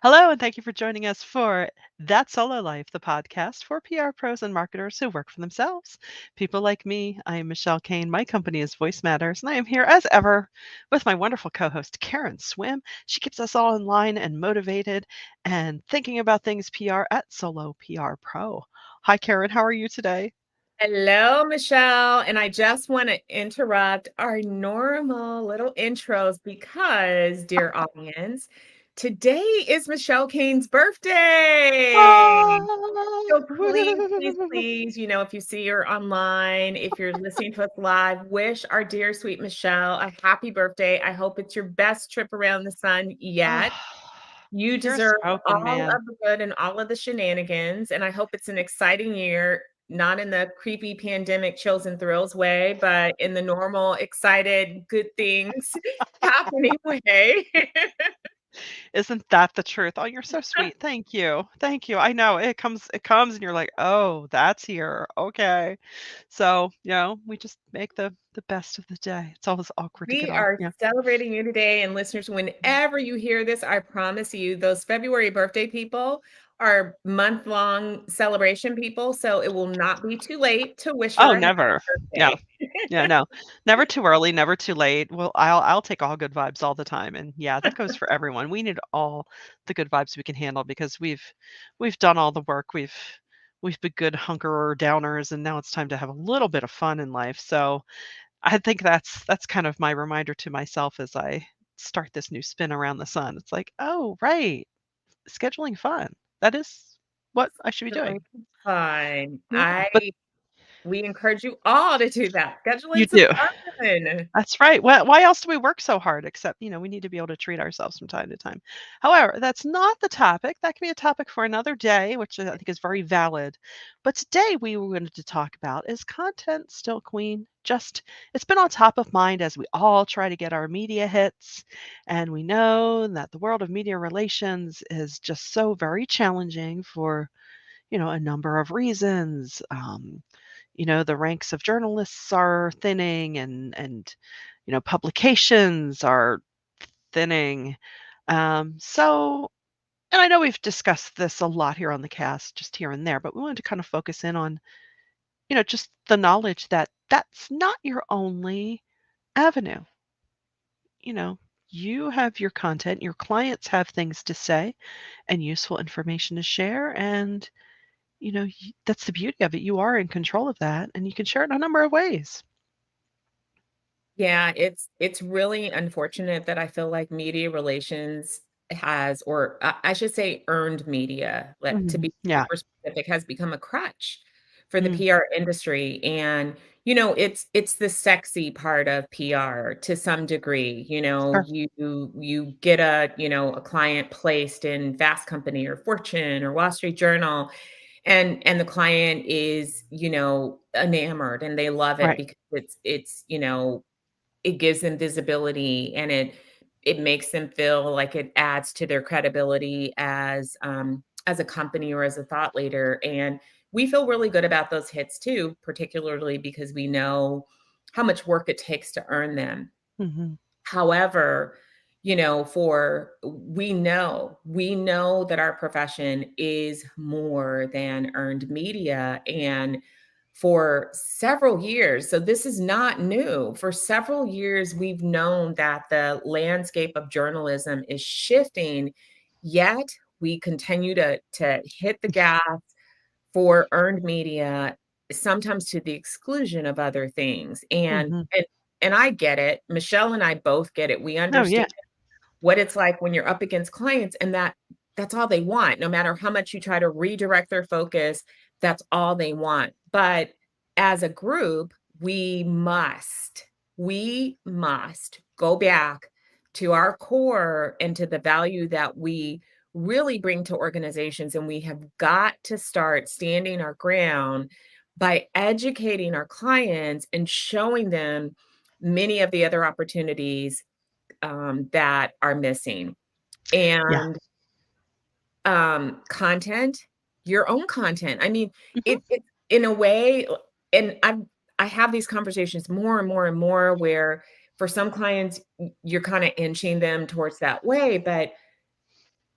Hello, and thank you for joining us for That Solo Life, the podcast for PR pros and marketers who work for themselves. People like me, I am Michelle Kane. My company is Voice Matters, and I am here as ever with my wonderful co host, Karen Swim. She keeps us all in line and motivated and thinking about things PR at Solo PR Pro. Hi, Karen. How are you today? Hello, Michelle. And I just want to interrupt our normal little intros because, dear audience, today is Michelle Kane's birthday. Ah, So please, please, woo. please, if you see her online, if you're listening to us live, wish our dear sweet Michelle a happy birthday. I hope it's your best trip around the sun yet. Oh, You here's deserve hoping, all man. of the good and all of the shenanigans, and I hope it's an exciting year, not in the creepy pandemic chills and thrills way, but in the normal, excited, good things happening way. Isn't that the truth? Oh, you're so sweet. Thank you. Thank you. I know it comes and you're like, "Oh, that's here. Okay." So, we just make the best of the day. It's always awkward to get We on. are Yeah. celebrating you today, and listeners, whenever you hear this, I promise you, those February birthday people are month-long celebration people, so it will not be too late to wish Oh, her a happy never. Yeah. birthday. Yeah, no. Never too early, never too late. Well, I'll take all good vibes all the time, and yeah, that goes for everyone. We need all the good vibes we can handle because we've done all the work. We've been good hunkerer downers, and now it's time to have a little bit of fun in life. So I think that's kind of my reminder to myself as I start this new spin around the sun. It's like, "Oh, right, scheduling fun. That is what I should be doing." Scheduling some fun. Yeah, but We encourage you all to do that. you Scheduling some do. fun. That's right. Why else do we work so hard except, we need to be able to treat ourselves from time to time. However, that's not the topic. That can be a topic for another day, which I think is very valid. But today we wanted to talk about, is content still queen? Just it's been on top of mind as we all try to get our media hits, and we know that the world of media relations is just so very challenging for, a number of reasons. The ranks of journalists are thinning and publications are thinning. So, and I know we've discussed this a lot here on the cast, just here and there, but we wanted to kind of focus in on, just the knowledge that that's not your only avenue. You know, you have your content, your clients have things to say and useful information to share. And, that's the beauty of it. You are in control of that and you can share it in a number of ways. Yeah, it's really unfortunate that I feel like media relations has, or I should say earned media, to Mhm. be Yeah. super specific, has become a crutch for the Mm, PR industry. And, it's the sexy part of PR to some degree. sure. You get a client placed in Fast Company or Fortune or Wall Street Journal, and the client is, enamored and they love it Right. because it gives them visibility, and it makes them feel like it adds to their credibility as a company or as a thought leader. And we feel really good about those hits too, particularly because we know how much work it takes to earn them. Mhm. However, for we know that our profession is more than earned media. And for several years, so this is not new. For several years, we've known that the landscape of journalism is shifting, yet we continue to hit the gas for earned media, sometimes to the exclusion of other things. And Mhm. and and I get it. Michelle and I both get it. We Oh, yeah. understand what it's like when you're up against clients, and that's all they want. No matter how much you try to redirect their focus, that's all they want. But as a group, we must go back to our core and to the value that we really bring to organizations. And we have got to start standing our ground by educating our clients and showing them many of the other opportunities that are missing. Yeah. And content, your own content. I mean, Mhm. it in a way, and I have these conversations more and more and more where for some clients you're kind of inching them towards that way, but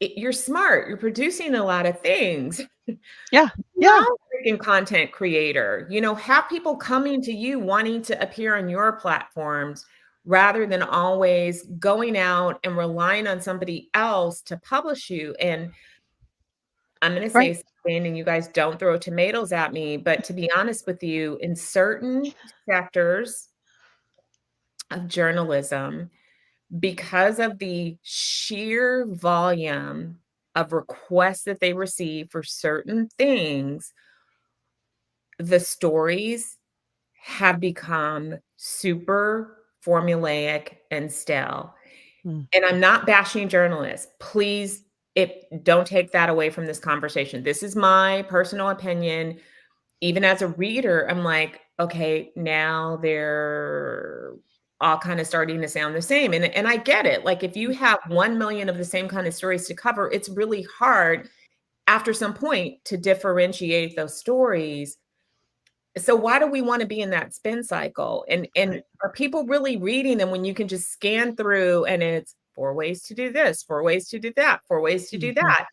you're smart, you're producing a lot of things. Yeah. Your Yeah. own freaking content creator, have people coming to you wanting to appear on your platforms rather than always going out and relying on somebody else to publish you. And I'm going to say Right. something, and you guys don't throw tomatoes at me, but to be honest with you, in certain sectors of journalism, because of the sheer volume of requests that they receive for certain things, the stories have become super formulaic and stale. Mm, And I'm not bashing journalists. Please, don't take that away from this conversation. This is my personal opinion. Even as a reader, I'm like, okay, now they're all kind of starting to sound the same. And I get it. Like if you mm, have 1 million of the same kind of stories to cover, it's really hard after some point to differentiate those stories. So why do we want to be in that spin cycle? And right. are people really reading them when you can just scan through and it's 4 ways to do this, 4 ways to do that, 4 ways to do Mhm. that?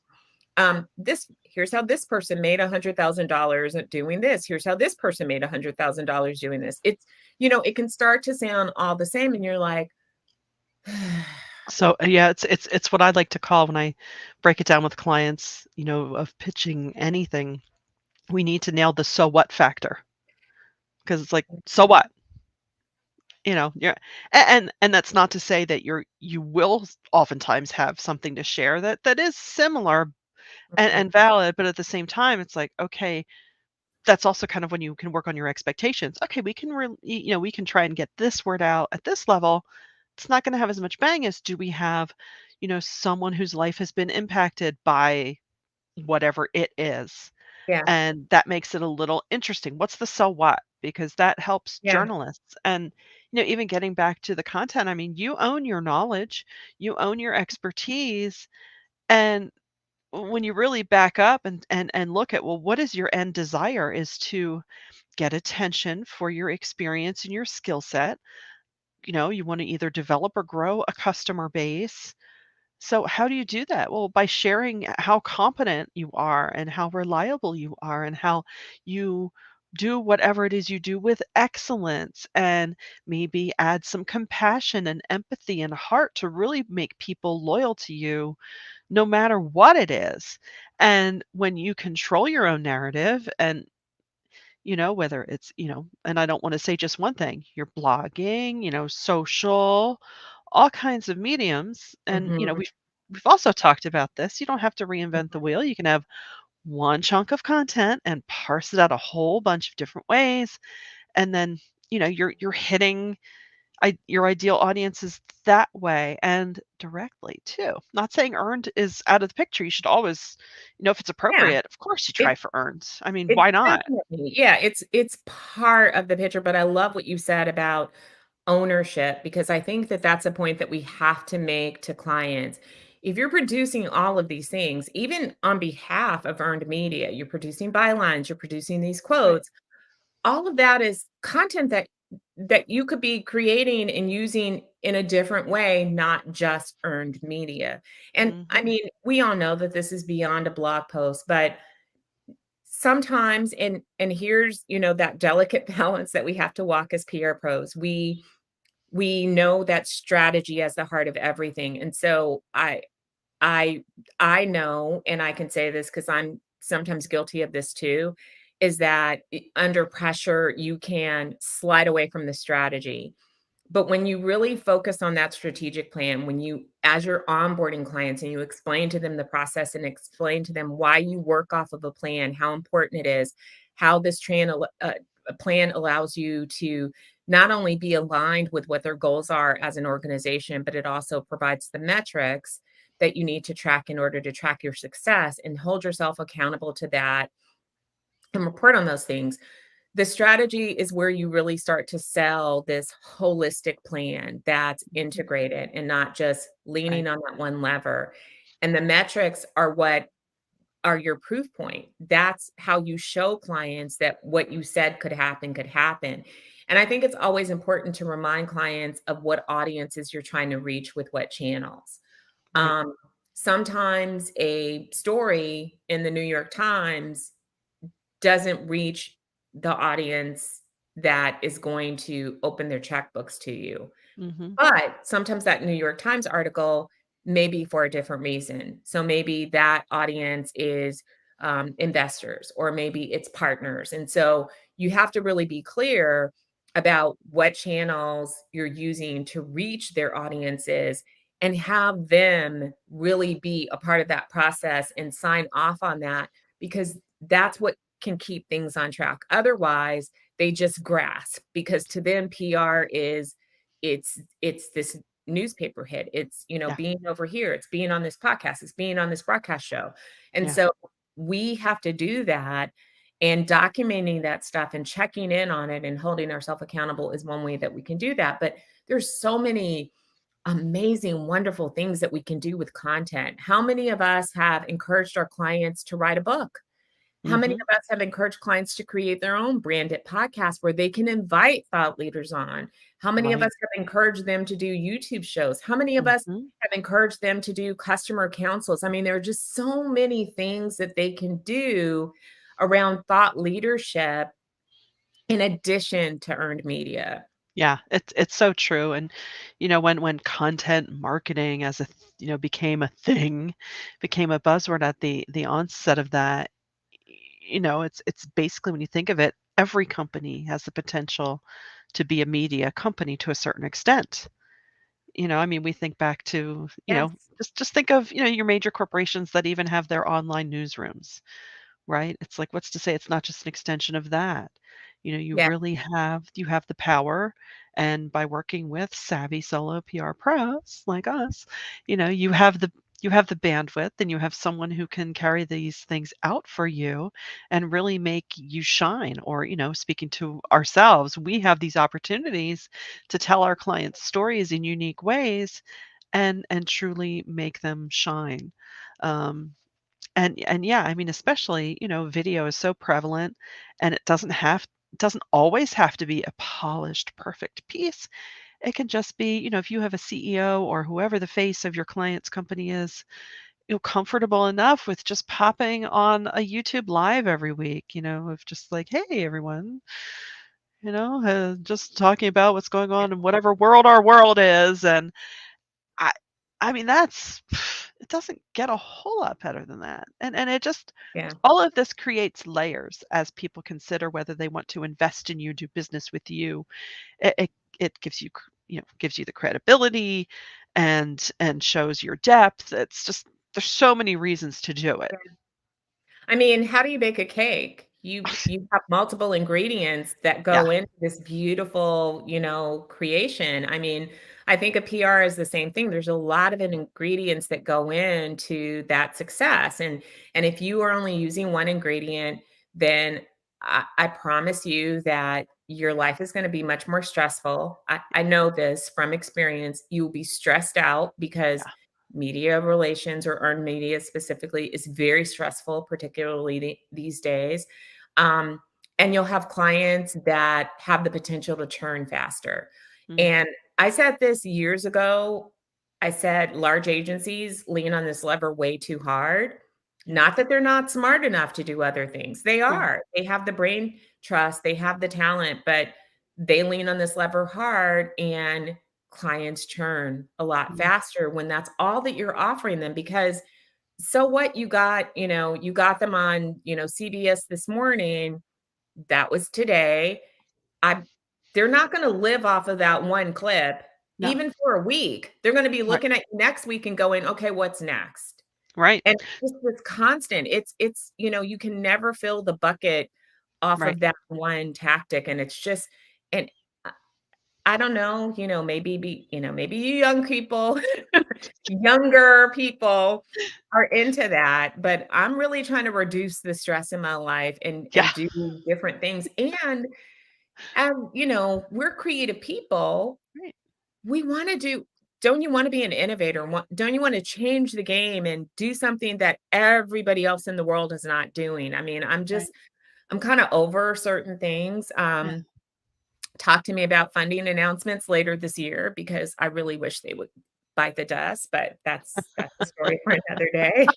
This here's how this person made $100,000 doing this. Here's how this person made $100,000 doing this. It can start to sound all the same, and you're like, So, yeah, it's what I like to call when I break it down with clients, of pitching anything, we need to nail the "so what" factor, because it's like, "So what?" You're and that's not to say that you will oftentimes have something to share that is similar Mhm. and valid, but at the same time, it's like, okay, that's also kind of when you can work on your expectations. Okay, we can try and get this word out at this level. It's not gonna have as much bang as do we have, someone whose life has been impacted by whatever it is, Yeah, and that makes it a little interesting. What's the "so what?" Because that helps yeah, journalists, and, even getting back to the content, I mean, you own your knowledge, you own your expertise, and when you really back up and look at, well, what is your end desire is to get attention for your experience and your skill set. You want to either develop or grow a customer base. So how do you do that? Well, by sharing how competent you are and how reliable you are and how you do whatever it is you do with excellence, and maybe add some compassion and empathy and heart to really make people loyal to you no matter what it is. And when you control your own narrative and whether it's, and I don't want to say just one thing, you're blogging, social, all kinds of mediums. And, mhm, we've also talked about this. You don't have to reinvent the wheel. You can have one chunk of content and parse it out a whole bunch of different ways. And then, you're hitting your ideal audiences that way and directly too. Not saying earned is out of the picture. You should always, if it's yeah. appropriate, of course you try It for earned. I mean, It's why not? definitely, yeah, it's part of the picture, but I love what you said about ownership because I think that that's a point that we have to make to clients. If you're producing all of these things, even on behalf of earned media, you're producing bylines, you're producing these Right. quotes, all of that is content that you could be creating and using in a different way, not just earned media. And I Mhm. mean, we all know that this is beyond a blog post, but sometimes and here's that delicate balance that we have to walk as PR pros. We know that strategy as the heart of everything, and so I I know, and I can say this because I'm sometimes guilty of this too, is that under pressure you can slide away from the strategy. But when you really focus on that strategic plan, when you, as you're onboarding clients and you explain to them the process and explain to them why you work off of a plan, how important it is, how this plan allows you to not only be aligned with what their goals are as an organization, but it also provides the metrics that you need to track in order to track your success and hold yourself accountable to that and report on those things. The strategy is where you really start to sell this holistic plan that's Mhm. integrated and not just Right. leaning on that one lever. And the metrics are what are your proof point. That's how you show clients that what you said could happen could happen. And I think it's always important to remind clients of what audiences you're trying to reach with what channels. Right. Um, sometimes a story in the New York Times doesn't reach the audience that is going to open their checkbooks to you. Mhm. But sometimes that New York Times article may be for a different reason. So maybe that audience is investors, or maybe it's partners. And so you have to really be clear about what channels you're using to reach their audiences, and have them really be a part of that process and sign off on that, because that's what can keep things on track. Otherwise, they just grasp, because to them PR is, it's this newspaper hit. It's, Yeah. being over here, it's being on this podcast, it's being on this broadcast show. And Yeah. so we have to do that, and documenting that stuff and checking in on it and holding ourselves accountable is one way that we can do that. But there's so many amazing, wonderful things that we can do with content. How many of us have encouraged our clients to write a book? How many Mhm. of us have encouraged clients to create their own branded podcast where they can invite thought leaders on? How many of Right. us have encouraged them to do YouTube shows? How many of us Mhm. have encouraged them to do customer councils? I mean, there are just so many things that they can do around thought leadership in addition to earned media. Yeah, it's so true, and, when content marketing as a became a thing, became a buzzword at the onset of that, it's basically when you think of it, every company has the potential to be a media company to a certain extent. I mean, we think back to, Yes. just think of, your major corporations that even have their online newsrooms. Right? It's like, what's to say it's not just an extension of that? You Yeah. really have the power, and by working with savvy solo PR pros like us, you have the bandwidth, and you have someone who can carry these things out for you and really make you shine. Or, speaking to ourselves, we have these opportunities to tell our clients stories in unique ways and truly make them shine. Um, and yeah, I mean, especially, video is so prevalent, and it doesn't always have to be a polished, perfect piece. It can just be, if you have a CEO or whoever the face of your client's company is, comfortable enough with just popping on a YouTube live every week, of just like, hey, everyone, just talking about what's going on in whatever world our world is. And I I mean, that's it doesn't get a whole lot better than that, and it just Yeah. all of this creates layers as people consider whether they want to invest in you, do business with you. It gives you gives you the credibility and shows your depth. It's just there's so many reasons to do it. I mean, how do you bake a cake? You have multiple ingredients that Yeah, go into this beautiful, creation. I mean, I think a PR is the same thing. There's a lot of ingredients that go into that success. And if you are only using one ingredient, then I promise you that your life is going to be much more stressful. I know this from experience. You will be stressed out because yeah. media relations, or earned media specifically, is very stressful, particularly these days. Um, and you'll have clients that have the potential to churn faster. Mm, And I said this years ago. I said large agencies lean on this lever way too hard. yeah, Not that they're not smart enough to do other things. They right. are. They have the brain trust, they have the talent, but they lean on this lever hard, and clients churn a lot Mm, faster when that's all that you're offering them. Because so what, you got them on, CBS this morning, that was today. I They're not going to live off of that one clip no, even for a week. They're going to be right, looking at you next week and going, "Okay, what's next?" right, And it's constant. You can never fill the bucket off right. of that one tactic, and it's just, and I don't know, maybe you young people, younger people are into that, but I'm really trying to reduce the stress in my life and Yeah, do different things. And we're creative people. right, We want to do Don't you want to be an innovator? Don't you want to change the game and do something that everybody else in the world is not doing? I mean, right. I'm kind of over certain things. Yeah, Talk to me about funding announcements later this year, because I really wish they would. bite the dust, but that's a story for another day.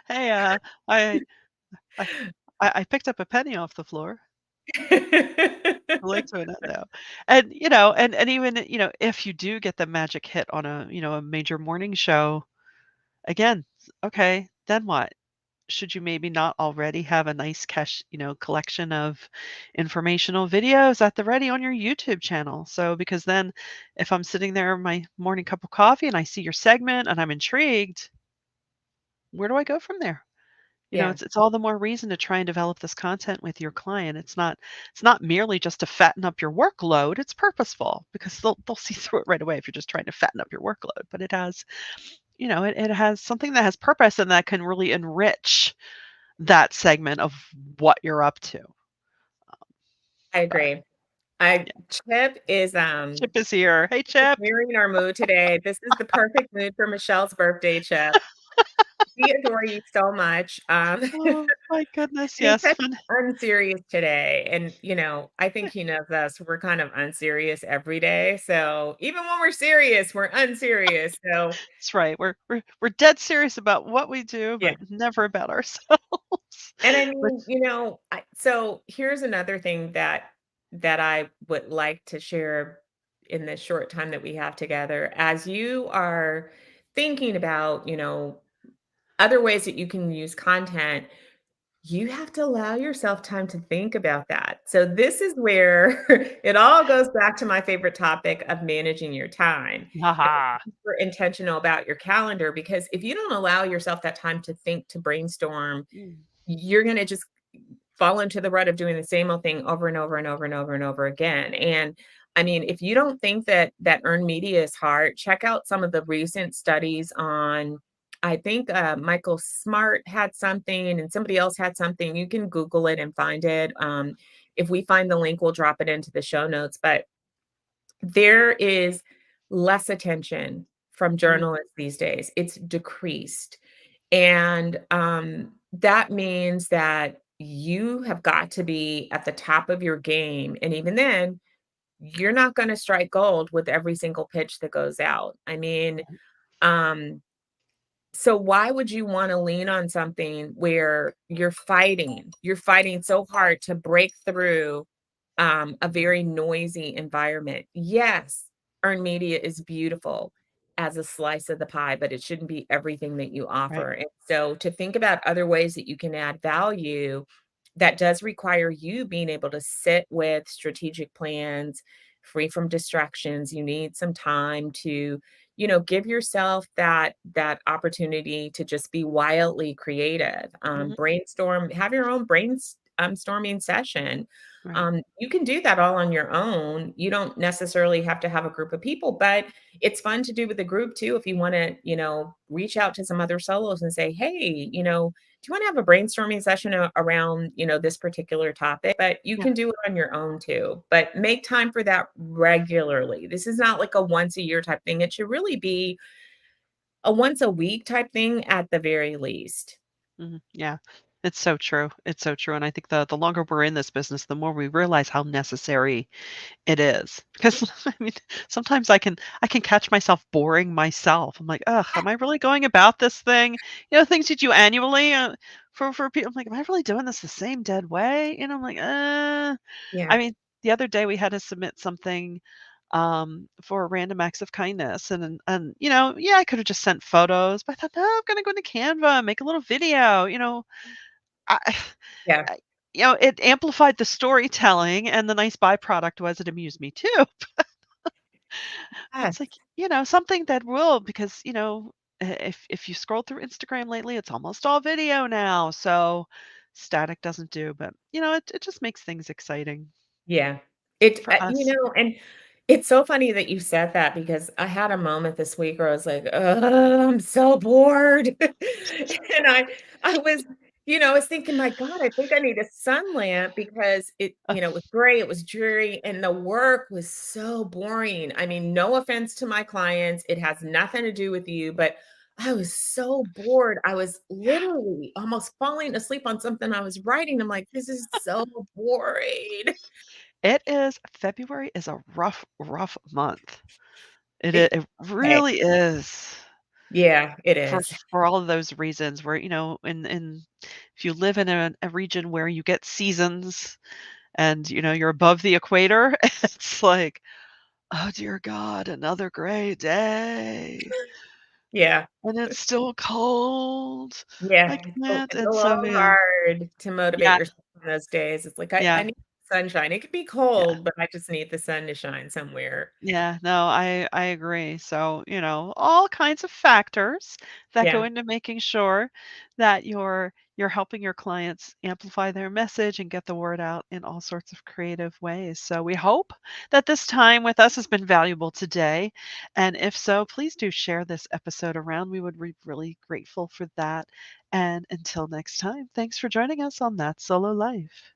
Hey, I I I picked up a penny off the floor. I like doing that now. And, and even, if you do get the magic hit on a major morning show, again, okay, then what? Should you maybe not already have a nice collection of informational videos at the ready on your YouTube channel? So, because then if I'm sitting there in my morning cup of coffee and I see your segment and I'm intrigued, where do I go from there? Yeah, It's all the more reason to try and develop this content with your client. It's not merely just to fatten up your workload. It's purposeful because they'll see through it right away if you're just trying to fatten up your workload. But it has something that has purpose and that can really enrich that segment of what you're up to. I But agree. I yeah, Chip is, Chip is here. Hey, Chip. clearing our mood today. This is the perfect mood for Michelle's birthday, Chip. We adore you so much. Oh my goodness. He's Yes. such unserious today, and, I think he knows us. We're kind of unserious every day, so even when we're serious, we're unserious, so That's right. We're dead serious about what we do, yeah. but never about ourselves. And I Which mean, so here's another thing that I would like to share in this short time that we have together. As you are thinking about, other ways that you can use content, you have to allow yourself time to think about that. So this is where it all goes back to my favorite topic of managing your time and haha. being super intentional about your calendar, because if you don't allow yourself that time to think, to brainstorm, Mm, you're going to just fall into the rut of doing the same old thing over and over and over and over and over again. And I mean, if you don't think that earned media is hard, check out some of the recent studies on. I think Michael Smart had something, and somebody else had something. You can Google it and find it. If we find the link, we'll drop it into the show notes. But there is less attention from mm, journalists these days. It's decreased. And that means that you have got to be at the top of your game. And even then, you're not going to strike gold with every single pitch that goes out. I mean, um, so why would you want to lean on something where you're fighting so hard to break through a very noisy environment? Yes, earned media is beautiful as a slice of the pie, but it shouldn't be everything that you right. offer. And so to think about other ways that you can add value, that does require you being able to sit with strategic plans, free from distractions. You need some time to, give yourself that opportunity to just be wildly creative. Mhm, Brainstorm, have your own brainstorming session. right. You can do that all on your own. You don't necessarily have to have a group of people, but it's fun to do with a group too. If you want to, reach out to some other solos and say, hey, do you want to have a brainstorming session around, this particular topic? But you Yeah. can do it on your own too. But make time for that regularly. This is not like a once a year type thing. It should really be a once a week type thing at the very least. Mhm, yeah. It's so true. It's so true, and I think the longer we're in this business, the more we realize how necessary it is. Because, I mean, sometimes I can catch myself boring myself. I'm like, "Ugh, am I really going about this thing?" Things you do annually, for people. I'm like, "Am I really doing this the same dead way?" I'm like, Yeah. I mean, the other day we had to submit something, for a random acts of kindness, and, yeah, I could have just sent photos, but I thought, "No, I'm gonna go into Canva, make a little video," I Yeah. it amplified the storytelling, and the nice byproduct was it amused me too. Yes. It's like, something that will because, if you scroll through Instagram lately, it's almost all video now, so static doesn't do, but, it just makes things exciting Yeah. for us. And it's so funny that you said that because I had a moment this week where I was like, "Ugh, I'm so bored." And I was, I was thinking, "My God, I think I need a sun lamp because it was gray, it was dreary, and the work was so boring." I mean, no offense to my clients, it has nothing to do with you, but I was so bored. I was literally almost falling asleep on something I was writing. I'm like, "This is so boring." February is a rough, rough month. It Okay. really is. Yeah, it For is. for all of those reasons where, in if you live in a region where you get seasons and, you're above the equator, it's like, "Oh, dear God, another gray day, Yeah. and it's still cold. I Yeah, can't," it's a and so, little yeah. hard to motivate Yeah, yourself in those days. It's like, I yeah, need sunshine. It could be yeah. cold, but I just need the sun to shine somewhere. Yeah, no, I agree. So, all kinds of factors that go Yeah, into making sure that you're helping your clients amplify their message and get the word out in all sorts of creative ways. So, we hope that this time with us has been valuable today. And if so, please do share this episode around. We would be really grateful for that. And until next time, thanks for joining us on That Solo Life.